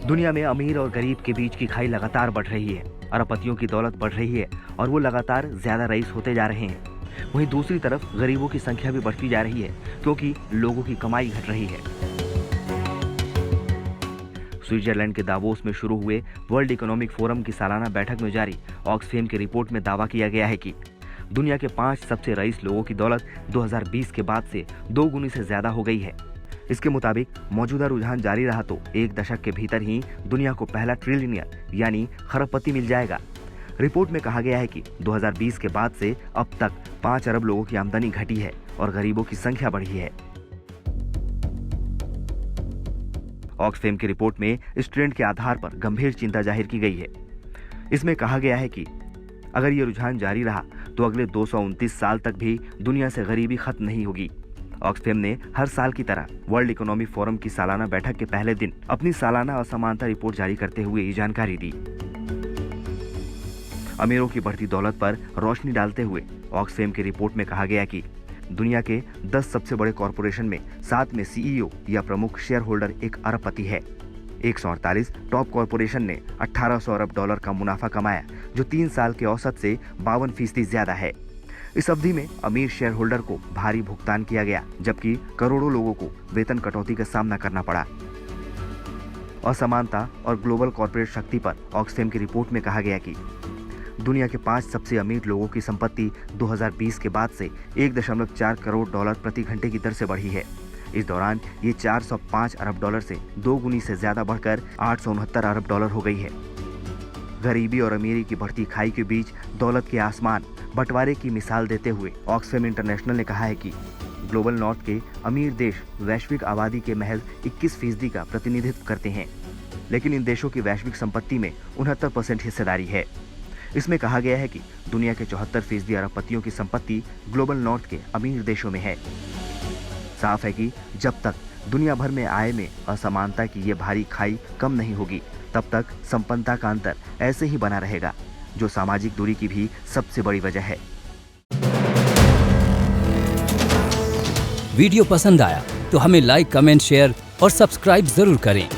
दुनिया में अमीर और गरीब के बीच की खाई लगातार बढ़ रही है। अरबपतियों की दौलत बढ़ रही है और वो लगातार ज्यादा रईस होते जा रहे हैं। वहीं दूसरी तरफ गरीबों की संख्या भी बढ़ती जा रही है क्योंकि लोगों की कमाई घट रही है। स्विट्जरलैंड के दावोस में शुरू हुए वर्ल्ड इकोनॉमिक फोरम की सालाना बैठक में जारी ऑक्सफैम की रिपोर्ट में दावा किया गया है कि दुनिया के 5 सबसे रईस लोगों की दौलत 2020 के बाद से 2 गुनी से ज्यादा हो गई है। इसके मुताबिक मौजूदा रुझान जारी रहा तो एक दशक के भीतर ही दुनिया को पहला ट्रिलियनियर यानी खरबपति मिल जाएगा। रिपोर्ट में कहा गया है कि 2020 के बाद से अब तक 5 अरब लोगों की आमदनी घटी है और गरीबों की संख्या बढ़ी है। ऑक्सफैम की रिपोर्ट में इस ट्रेंड के आधार पर गंभीर चिंता जाहिर की गई है। इसमें कहा गया है कि अगर ये रुझान जारी रहा तो अगले 229 साल तक भी दुनिया से गरीबी खत्म नहीं होगी। ऑक्सफैम ने हर साल की तरह वर्ल्ड इकोनॉमिक फोरम की सालाना बैठक के पहले दिन अपनी सालाना असमानता रिपोर्ट जारी करते हुए ये जानकारी दी। अमीरों की बढ़ती दौलत पर रोशनी डालते हुए ऑक्सफैम की रिपोर्ट में कहा गया कि दुनिया के 10 सबसे बड़े कॉरपोरेशन में 7 में सीईओ या प्रमुख शेयर होल्डर एक अरबपति है। 148 टॉप कॉरपोरेशन ने 1800 अरब डॉलर का मुनाफा कमाया, जो 3 साल के औसत से 52% ज्यादा है। इस अवधि में अमीर शेयर होल्डर को भारी भुगतान किया गया, जबकि करोड़ों लोगों को वेतन कटौती का सामना करना पड़ा। असमानता और ग्लोबल कॉर्पोरेट शक्ति पर ऑक्सफैम की रिपोर्ट में कहा गया कि दुनिया के 5 सबसे अमीर लोगों की संपत्ति 2020 के बाद से 1.4 करोड़ डॉलर प्रति घंटे की दर से बढ़ी है। इस दौरान ये 405 अरब डॉलर से 2 गुनी से ज्यादा बढ़कर 869 अरब डॉलर हो गई है। गरीबी और अमीरी की बढ़ती खाई के बीच दौलत के आसमान बंटवारे की मिसाल देते हुए ऑक्सफैम इंटरनेशनल ने कहा है कि ग्लोबल नॉर्थ के अमीर देश वैश्विक आबादी के महज 21% का प्रतिनिधित्व करते हैं, लेकिन इन देशों की वैश्विक संपत्ति में 69% हिस्सेदारी है। इसमें कहा गया है कि दुनिया के 74% अरबपतियों की संपत्ति ग्लोबल नॉर्थ के अमीर देशों में है। साफ है कि जब तक दुनिया भर में आय में असमानता की ये भारी खाई कम नहीं होगी, तब तक संपन्नता का अंतर ऐसे ही बना रहेगा, जो सामाजिक दूरी की भी सबसे बड़ी वजह है। वीडियो पसंद आया तो हमें लाइक, कमेंट, शेयर और सब्सक्राइब जरूर करें।